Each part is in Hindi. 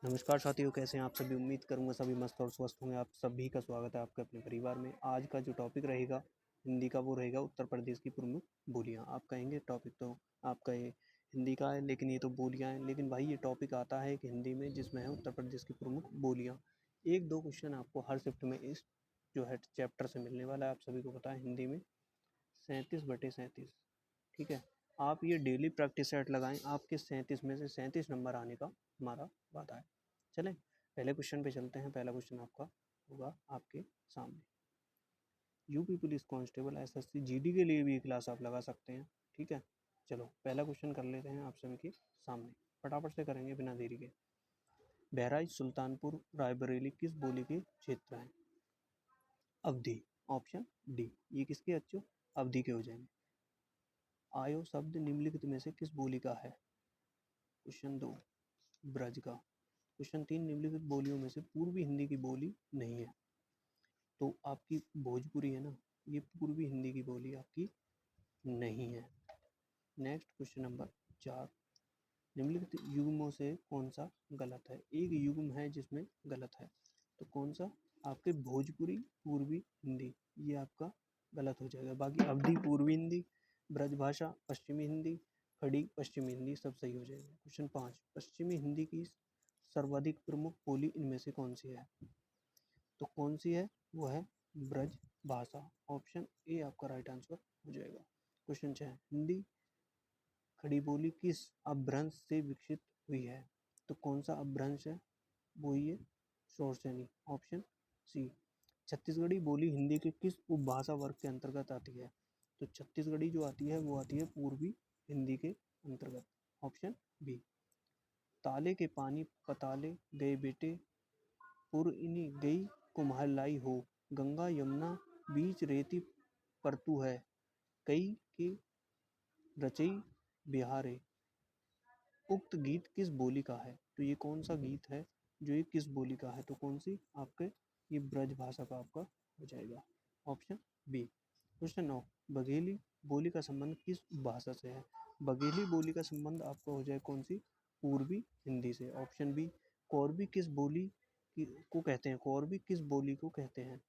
नमस्कार साथियों, कैसे हैं आप सभी। उम्मीद करूंगा सभी मस्त और स्वस्थ होंगे। आप सभी का स्वागत है आपके अपने परिवार में। आज का जो टॉपिक रहेगा हिंदी का, वो रहेगा उत्तर प्रदेश की प्रमुख बोलियां। आप कहेंगे टॉपिक तो आपका ये हिंदी का है, लेकिन ये तो बोलियां हैं। लेकिन भाई ये टॉपिक आता है एक हिंदी में, जिसमें है उत्तर प्रदेश की प्रमुख बोलियाँ। एक दो क्वेश्चन आपको हर शिफ्ट में इस जो है चैप्टर से मिलने वाला है। आप सभी को पता है हिंदी में 37/37, ठीक है। आप ये डेली प्रैक्टिस सेट लगाएं, आपके 37 में से 37 नंबर आने का हमारा वादा है। चलें पहले क्वेश्चन पे चलते हैं। पहला क्वेश्चन आपका होगा आपके सामने। UP police constable, SSC, GD के लिए भी ये क्लास आप लगा सकते हैं, ठीक है। चलो पहला क्वेश्चन कर लेते हैं आप सभी के सामने, फटाफट से करेंगे बिना देरी के। बहराइच, सुल्तानपुर, रायबरेली किस बोली के क्षेत्र हैं? अवधी। Option D. ये किसके बच्चों? अवधी के हो जाएंगे। आयो शब्द निम्नलिखित में से किस बोली का है? क्वेश्चन 2 ब्रज का। क्वेश्चन 3 निम्नलिखित बोलियों में से पूर्वी हिंदी की बोली नहीं है। तो आपकी भोजपुरी है ना, ये पूर्वी हिंदी की बोली आपकी नहीं है। नेक्स्ट क्वेश्चन नंबर 4, निम्नलिखित युग्मों से कौन सा गलत है? एक युग्म है जिसमें गलत है, तो कौन सा? आपके भोजपुरी पूर्वी हिंदी, ये आपका गलत हो जाएगा। बाकी अवधी पूर्वी हिंदी, ब्रजभाषा पश्चिमी हिंदी, खड़ी पश्चिमी हिंदी, सब सही हो जाएगा। क्वेश्चन 5, पश्चिमी हिंदी की सर्वाधिक प्रमुख बोली इनमें से कौन सी है? तो कौन सी है? वो है ब्रज भाषा। ऑप्शन ए आपका राइट आंसर हो जाएगा। क्वेश्चन 6, हिंदी खड़ी बोली किस अपभ्रंश से विकसित हुई है? तो कौन सा अपभ्रंश है? वो ये शोरसेनी। Option C. छत्तीसगढ़ी बोली हिंदी के किस उपभाषा वर्ग के अंतर्गत आती है? तो छत्तीसगढ़ी जो आती है वो आती है पूर्वी हिंदी के अंतर्गत। Option B. ताले के पानी पताले गए बेटे, पुरइनी गई कुम्हार लाई हो, गंगा यमुना बीच रेती परतू है, कई के रचई बिहारे। उक्त गीत किस बोली का है? तो ये कौन सा गीत है जो ये किस बोली का है? तो कौन सी? आपके ये ब्रज भाषा का आपका हो जाएगा। Option B. क्वेश्चन 9, बघेली बोली का संबंध किस भाषा से है? बघेली बोली का संबंध आपका हो जाए कौन सी? पूर्वी हिंदी से। Option B. कौरवी किस बोली को कहते हैं? कौरवी किस बोली को कहते हैं?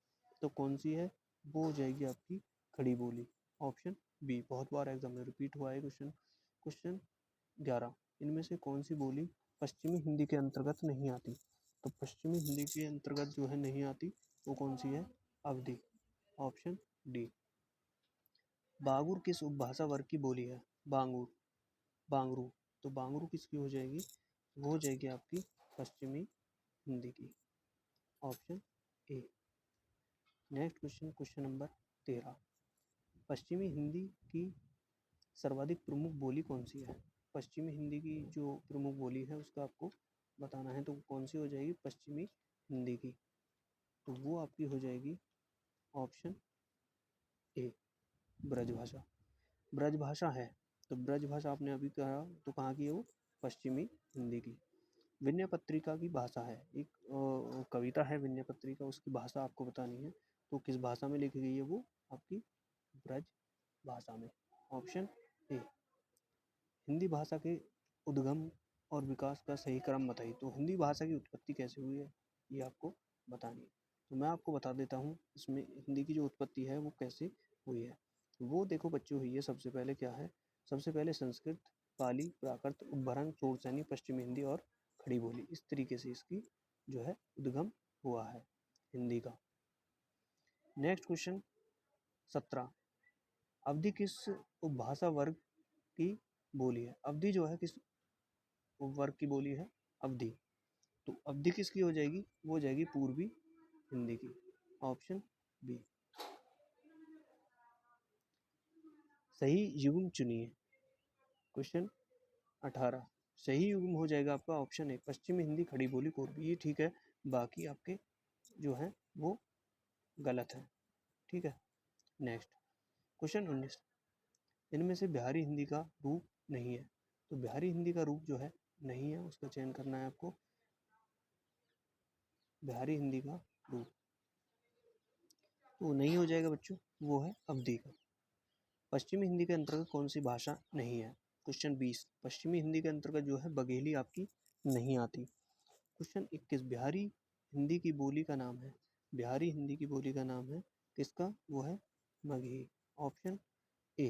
तो कौन सी है? वो हो जाएगी आपकी खड़ी बोली। Option B. बहुत बार एग्जाम में रिपीट हुआ है क्वेश्चन। क्वेश्चन 11, इनमें से कौन सी बोली पश्चिमी हिंदी के अंतर्गत नहीं आती? तो पश्चिमी हिंदी के अंतर्गत जो है नहीं आती, वो कौन सी है? अवधी। Option D. बांगुर किस उपभाषा वर्ग की बोली है? बांगुर, बांगरू। तो बांगरू किसकी हो जाएगी? वो हो जाएगी आपकी पश्चिमी हिंदी की। Option A. Next question, question number 13, पश्चिमी हिंदी की सर्वाधिक प्रमुख बोली कौन सी है? पश्चिमी हिंदी की जो प्रमुख बोली है उसका आपको बताना है, तो कौन सी हो जाएगी पश्चिमी हिंदी की? तो वो आपकी हो जाएगी ऑप्शन ए, ब्रजभाषा। ब्रजभाषा है, तो ब्रजभाषा आपने अभी कहा, तो कहाँ की है वो? पश्चिमी हिंदी की। विनय पत्रिका की भाषा है, एक कविता है विनय पत्रिका, उसकी भाषा आपको बतानी है। तो किस भाषा में लिखी गई है वो? आपकी ब्रज भाषा में। Option A. हिंदी भाषा के उद्गम और विकास का सही क्रम बताइए। तो हिंदी भाषा की उत्पत्ति कैसे हुई है, ये आपको बतानी है। तो मैं आपको बता देता हूँ इसमें हिंदी की जो उत्पत्ति है वो कैसे हुई है। वो देखो बच्चों, हुई है सबसे पहले क्या है? सबसे पहले संस्कृत, पाली, प्राकृत, उपभरण, चौड़सैनी, पश्चिमी हिंदी और खड़ी बोली, इस तरीके से इसकी जो है उद्गम हुआ है हिंदी का। नेक्स्ट क्वेश्चन 17, अवधि किस उपभाषा वर्ग की बोली है? अवधि जो है किस वर्ग की बोली है? अवधि। तो अवधि किसकी हो जाएगी? वो हो जाएगी पूर्वी हिंदी की। Option B. सही युग्म चुनिए। क्वेश्चन 18, सही युग्म हो जाएगा आपका ऑप्शन ए, पश्चिमी हिंदी, खड़ी बोली, पूर्वी। ये ठीक है, बाकी आपके जो है वो गलत है, ठीक है। नेक्स्ट क्वेश्चन 19, इनमें से बिहारी हिंदी का रूप नहीं है। तो बिहारी हिंदी का रूप जो है नहीं है, उसका चयन करना है आपको। बिहारी हिंदी का रूप वो नहीं हो जाएगा बच्चों, वो है अवधी का। पश्चिमी हिंदी के अंतर्गत कौन सी भाषा नहीं है? क्वेश्चन 20, पश्चिमी हिंदी के अंतर्गत जो है बघेली आपकी नहीं आती। क्वेश्चन 21, बिहारी हिंदी की बोली का नाम है। बिहारी हिंदी की बोली का नाम है किसका? वो है मगही, ऑप्शन ए।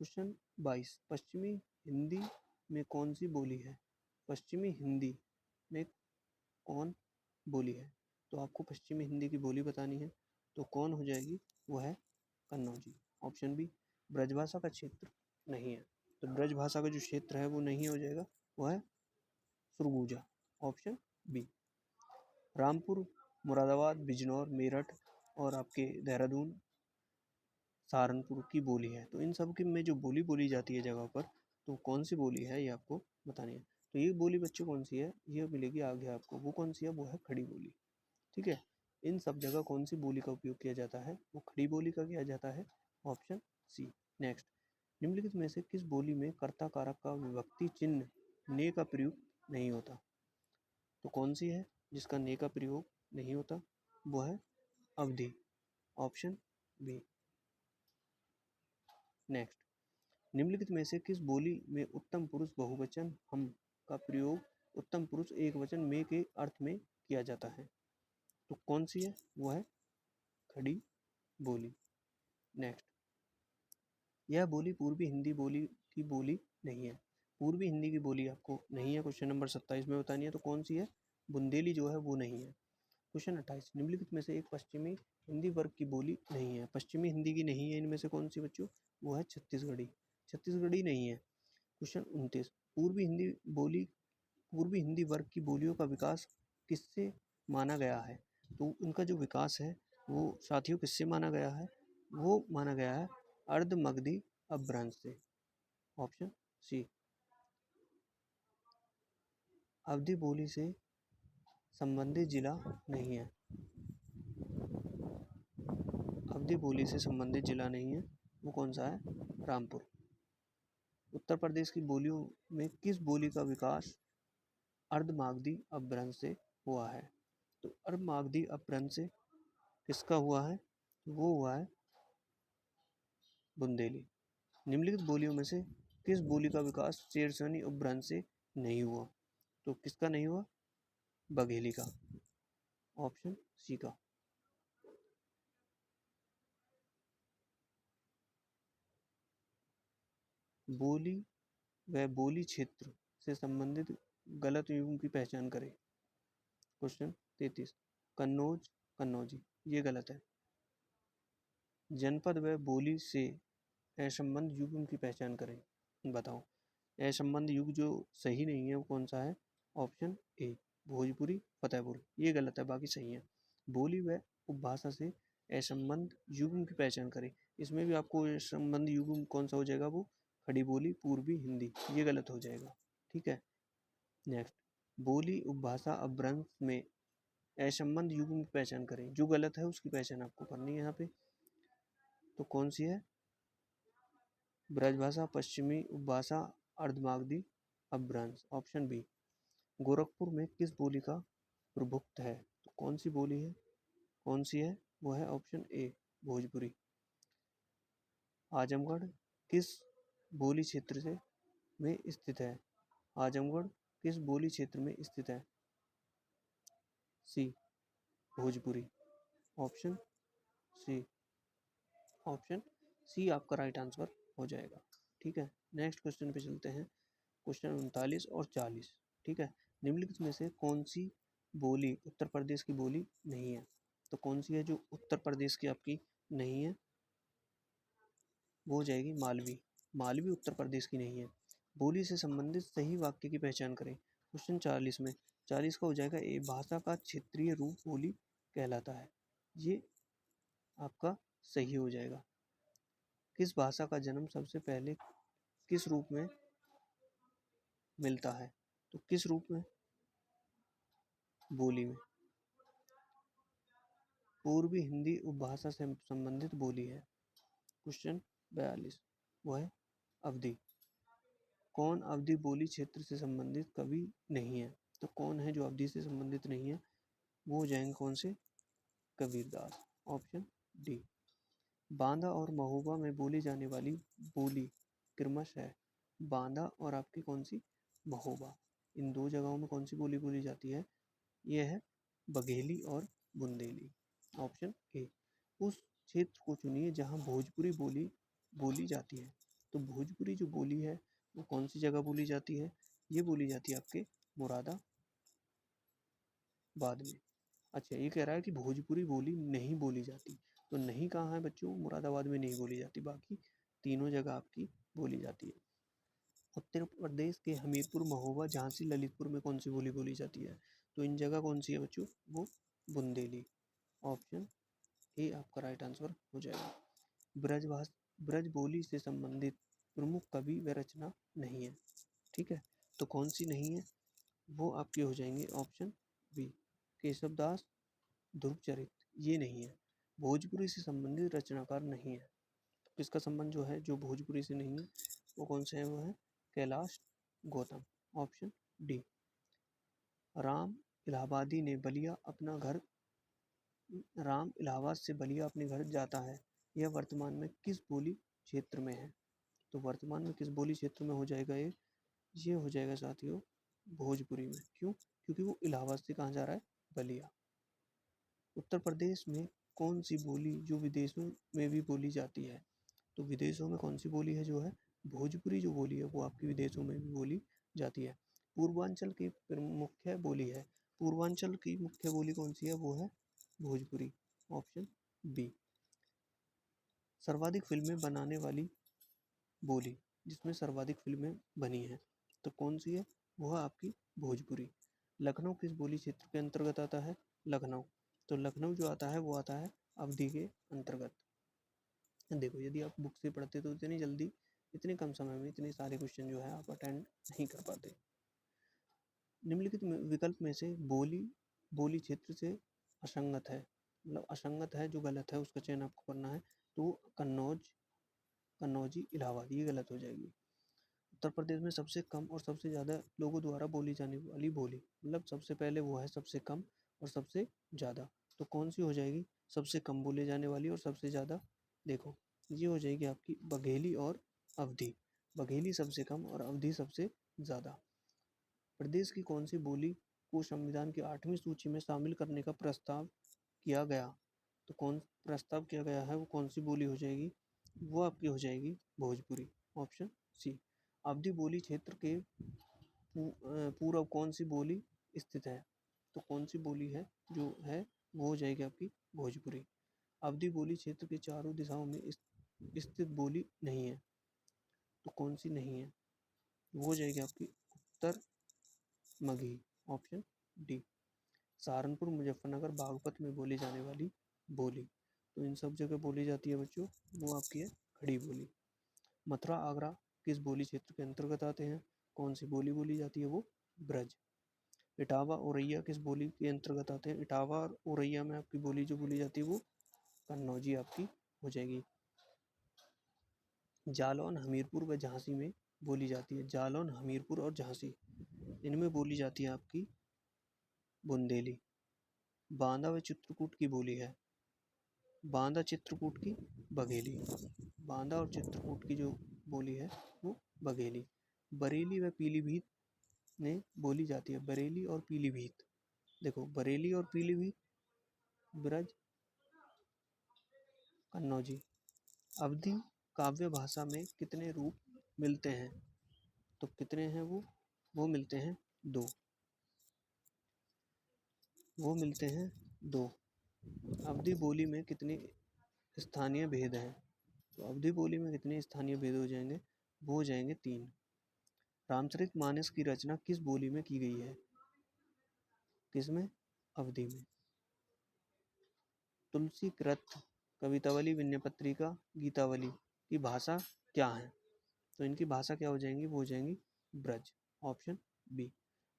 क्वेश्चन 22, पश्चिमी हिंदी में कौन सी बोली है? पश्चिमी हिंदी में कौन बोली है? तो आपको पश्चिमी हिंदी की बोली बतानी है, तो कौन हो जाएगी? वो है कन्नौजी, ऑप्शन बी। ब्रजभाषा का क्षेत्र नहीं है, तो ब्रजभाषा का जो क्षेत्र है वो नहीं हो जाएगा, वो है सुरगुजा, ऑप्शन बी। रामपुर, मुरादाबाद, बिजनौर, मेरठ और आपके देहरादून, सहारनपुर की बोली है। तो इन सब की में जो बोली बोली जाती है जगह पर, तो कौन सी बोली है ये आपको बतानी है। तो ये बोली बच्चों कौन सी है, ये मिलेगी आगे आपको। वो कौन सी है? वो है खड़ी बोली। ठीक है, इन सब जगह कौन सी बोली का उपयोग किया जाता है? वो खड़ी बोली का किया जाता है, ऑप्शन सी। नेक्स्ट, निम्नलिखित में से किस बोली में कर्ता कारक का विभक्ति चिन्ह ने का प्रयोग नहीं होता? तो कौन सी है जिसका ने का प्रयोग नहीं होता? वो है अवधि, ऑप्शन बी। नेक्स्ट, निम्नलिखित में से किस बोली में उत्तम पुरुष बहुवचन हम का प्रयोग उत्तम पुरुष एक वचन में के अर्थ में किया जाता है? तो कौन सी है? वो है खड़ी बोली। नेक्स्ट, यह बोली पूर्वी हिंदी बोली की बोली नहीं है। पूर्वी हिंदी की बोली आपको नहीं है, क्वेश्चन नंबर 27 में बतानी है। तो कौन सी है? बुंदेली जो है वो नहीं है। क्वेश्चन 28, निम्नलिखित में से एक पश्चिमी हिंदी वर्ग की बोली नहीं है। पश्चिमी हिंदी की नहीं है इनमें से कौन सी बच्चों? वो है छत्तीसगढ़ी। छत्तीसगढ़ी नहीं है। क्वेश्चन 29, पूर्वी हिंदी बोली पूर्वी हिंदी वर्ग की बोलियों का विकास किससे माना गया है? तो उनका जो विकास है वो साथियों किससे माना गया है? वो माना गया है अर्ध मगधी अपभ्रंश से, ऑप्शन सी। अवधी बोली से संबंधित जिला नहीं है। अवधी बोली से संबंधित जिला नहीं है, वो कौन सा है? रामपुर। उत्तर प्रदेश की बोलियों में किस बोली का विकास अर्धमागधी अपभ्रंश से हुआ है? तो अर्धमागधी अपभ्रंश से किसका हुआ है? वो हुआ है बुंदेली। निम्नलिखित बोलियों में से किस बोली का विकास शेरशानी उपभ्रंश से नहीं हुआ? तो किसका नहीं हुआ? बघेली का, ऑप्शन सी का। बोली व बोली क्षेत्र से संबंधित गलत युग्म की पहचान करें। क्वेश्चन 33, कन्नौज, कन्नौजी, ये गलत है। जनपद व बोली से असंबद्ध युग्म की पहचान करें। बताओ, असंबद्ध युग जो सही नहीं है वो कौन सा है? ऑप्शन ए, भोजपुरी, फतेहपुर, ये गलत है, बाकी सही है। बोली व उपभाषा से असंबद्ध युग्म की पहचान करें। इसमें भी आपको असंबद्ध युग्म कौन सा हो जाएगा? वो खड़ी बोली, पूर्वी हिंदी, ये गलत हो जाएगा। ठीक है, नेक्स्ट, बोली उपभाषा अपभ्रंश में असंबद्ध युग्म की पहचान करें। जो गलत है उसकी पहचान आपको करनी है यहाँ पे। तो कौन सी है? ब्रजभाषा, पश्चिमी उपभाषा, अर्धमागधी अपभ्रंश, ऑप्शन बी। गोरखपुर में किस बोली का प्रभुत्व है? तो कौन सी बोली है? कौन सी है? वो है ऑप्शन ए, भोजपुरी। आजमगढ़ किस बोली क्षेत्र से में स्थित है? आजमगढ़ किस बोली क्षेत्र में स्थित है? C, Bhojpuri, option C. Option C आपका राइट आंसर हो जाएगा। ठीक है, नेक्स्ट क्वेश्चन पे चलते हैं। क्वेश्चन 39 और 40। ठीक है, निम्नलिखित में से कौन सी बोली उत्तर प्रदेश की बोली नहीं है? तो कौन सी है जो उत्तर प्रदेश की आपकी नहीं है? वो हो जाएगी मालवी। मालवी उत्तर प्रदेश की नहीं है। बोली से संबंधित सही वाक्य की पहचान करें। क्वेश्चन 40 में 40 का हो जाएगा ए, भाषा का क्षेत्रीय रूप बोली कहलाता है। ये आपका सही हो जाएगा। किस भाषा का जन्म सबसे पहले किस रूप में मिलता है? तो किस रूप में? बोली में। पूर्वी हिंदी उपभाषा से संबंधित बोली है। क्वेश्चन 42, वो है अवधि। कौन अवधि बोली क्षेत्र से संबंधित कवि नहीं है? तो कौन है जो अवधि से संबंधित नहीं है? वो हो जाएंगे कौन से? Kabirdas, option D. बांदा और महोबा में बोली जाने वाली बोली क्रमश है बांदा और आपकी कौन सी? महोबा। इन 2 जगहों में कौन सी बोली बोली जाती है? ये है बघेली और बुंदेली। Option A. उस क्षेत्र को चुनिए जहाँ भोजपुरी बोली बोली जाती है। तो भोजपुरी जो बोली है वो कौन सी जगह बोली जाती है? ये बोली जाती है आपके मुरादाबाद में। अच्छा, ये कह रहा है कि भोजपुरी बोली नहीं बोली जाती, तो नहीं कहाँ है बच्चों? मुरादाबाद में नहीं बोली जाती, बाकी तीनों जगह आपकी बोली जाती है। उत्तर प्रदेश के हमीरपुर, महोबा, झांसी, ललितपुर में कौन सी बोली बोली जाती है? तो इन जगह कौन सी है बच्चों? वो बुंदेली। ऑप्शन ए आपका राइट आंसर हो जाएगा। ब्रज बोली से संबंधित प्रमुख कवि व रचना नहीं है। ठीक है, तो कौन सी नहीं है? वो आपके हो जाएंगे ऑप्शन बी, केशवदास, ध्रुवचरित, ये नहीं है। भोजपुरी से संबंधित रचनाकार नहीं है। तो किसका संबंध जो है जो भोजपुरी से नहीं है वो कौन से है? वो है कैलाश गौतम। Option D. राम इलाहाबादी ने बलिया अपना घर राम इलाहाबाद से बलिया अपने घर जाता है, यह वर्तमान में किस बोली क्षेत्र में है? तो वर्तमान में किस बोली क्षेत्र में हो जाएगा ये हो जाएगा साथियों भोजपुरी में। क्यों? क्योंकि वो इलाहाबाद से कहाँ जा रहा है? बलिया। उत्तर प्रदेश में कौन सी बोली जो विदेशों में भी बोली जाती है? तो विदेशों में कौन सी बोली है जो है? भोजपुरी जो बोली है वो आपकी विदेशों में भी बोली जाती है। पूर्वांचल की मुख्य बोली है। पूर्वांचल की मुख्य बोली कौन सी है? वो है भोजपुरी। Option B. सर्वाधिक फिल्में बनाने वाली बोली, जिसमें सर्वाधिक फिल्में बनी हैं, तो कौन सी है? वो है आपकी भोजपुरी। लखनऊ किस बोली क्षेत्र के अंतर्गत आता है? लखनऊ। तो लखनऊ जो आता है वो आता है अवधि के अंतर्गत। देखो, यदि आप बुक से पढ़ते तो इतनी जल्दी, इतने कम समय में इतने सारे क्वेश्चन जो है आप अटेंड नहीं कर पाते। निम्नलिखित विकल्प में से बोली क्षेत्र से असंगत है, मतलब असंगत है, जो गलत है उसका चयन आपको करना है। तो कन्नौजी इलाहाबाद, ये गलत हो जाएगी। उत्तर प्रदेश में सबसे कम और सबसे ज़्यादा लोगों द्वारा बोली जाने वाली बोली, मतलब सबसे पहले वो है सबसे कम और सबसे ज़्यादा, तो कौन सी हो जाएगी? सबसे कम बोले जाने वाली और सबसे ज़्यादा। देखो, ये हो जाएगी आपकी बघेली और अवधी। बघेली सबसे कम और अवधी सबसे ज़्यादा। प्रदेश की कौन सी बोली को संविधान की 8वीं सूची में शामिल करने का प्रस्ताव किया गया? तो कौन प्रस्ताव किया गया है वो कौन सी बोली हो जाएगी? वो आपकी हो जाएगी भोजपुरी। ऑप्शन सी। अवधी बोली क्षेत्र के पूर्व कौन सी बोली स्थित है? तो कौन सी बोली है जो है वो हो जाएगी आपकी भोजपुरी। अवधी बोली क्षेत्र के चारों दिशाओं में स्थित बोली नहीं है, तो कौन सी नहीं है? वो हो जाएगी आपकी उत्तर मगही। Option D. सहारनपुर, मुजफ्फरनगर, बागपत में बोली जाने वाली बोली, तो इन सब जगह बोली जाती है बच्चों वो आपकी है खड़ी बोली। मथुरा, आगरा किस बोली क्षेत्र के अंतर्गत आते हैं? कौन सी बोली बोली जाती है? वो ब्रज। इटावा, औरैया किस बोली के अंतर्गत आते हैं? इटावा और औरैया में आपकी बोली जो बोली जाती है वो कन्नौजी आपकी हो जाएगी। जालौन, हमीरपुर व झांसी में बोली जाती है। जालौन, हमीरपुर और झांसी, इनमें बोली जाती है आपकी बुंदेली। बांदा व चित्रकूट की बोली है। बांदा, चित्रकूट की बघेली। बांदा और चित्रकूट की जो बोली है वो बघेली। बरेली व पीलीभीत में बोली जाती है। बरेली और पीलीभीत, देखो बरेली और पीलीभीत, ब्रज, कन्नौजी। अवधी काव्य भाषा में कितने रूप मिलते हैं? तो कितने हैं वो मिलते हैं दो। वो मिलते हैं दो। अवधी बोली में कितने स्थानीय भेद हैं? तो अवधी बोली में कितने स्थानीय भेद हो जाएंगे? वो हो जाएंगे 3। रामचरितमानस की रचना किस बोली में की गई है? किसमें? अवधी में। तुलसी कृत, कवितावली, विनयपत्रिका, गीतावली की भाषा क्या है? तो इनकी भाषा क्या हो जाएंगी? वो हो जाएंगी ब्रज। Option B.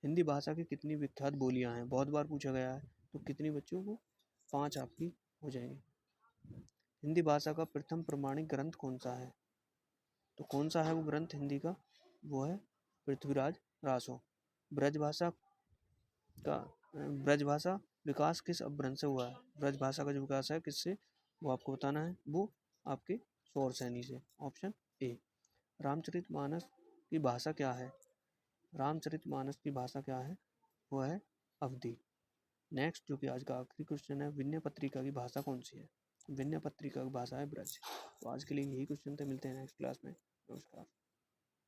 हिंदी भाषा की कितनी विख्यात बोलियां हैं? बहुत बार पूछा गया है, तो कितनी बच्चों को? 5 आपकी हो जाएंगी। हिंदी भाषा का प्रथम प्रमाणिक ग्रंथ कौन सा है? तो कौन सा है वो ग्रंथ हिंदी का? वो है पृथ्वीराज रासो। ब्रजभाषा का ब्रजभाषा विकास किस अपभ्रंश से हुआ है? ब्रजभाषा का जो विकास है किससे, वो आपको बताना है। वो आपके शौर सैनी से। Option A. रामचरितमानस की भाषा क्या है? रामचरितमानस की भाषा क्या है? वो है अवधी। नेक्स्ट जो कि आज का आखिरी क्वेश्चन है, विनय पत्रिका की भाषा कौन सी है? विनय पत्रिका की भाषा है ब्रज। तो आज के लिए यही क्वेश्चन थे, मिलते हैं नेक्स्ट क्लास में। नमस्कार।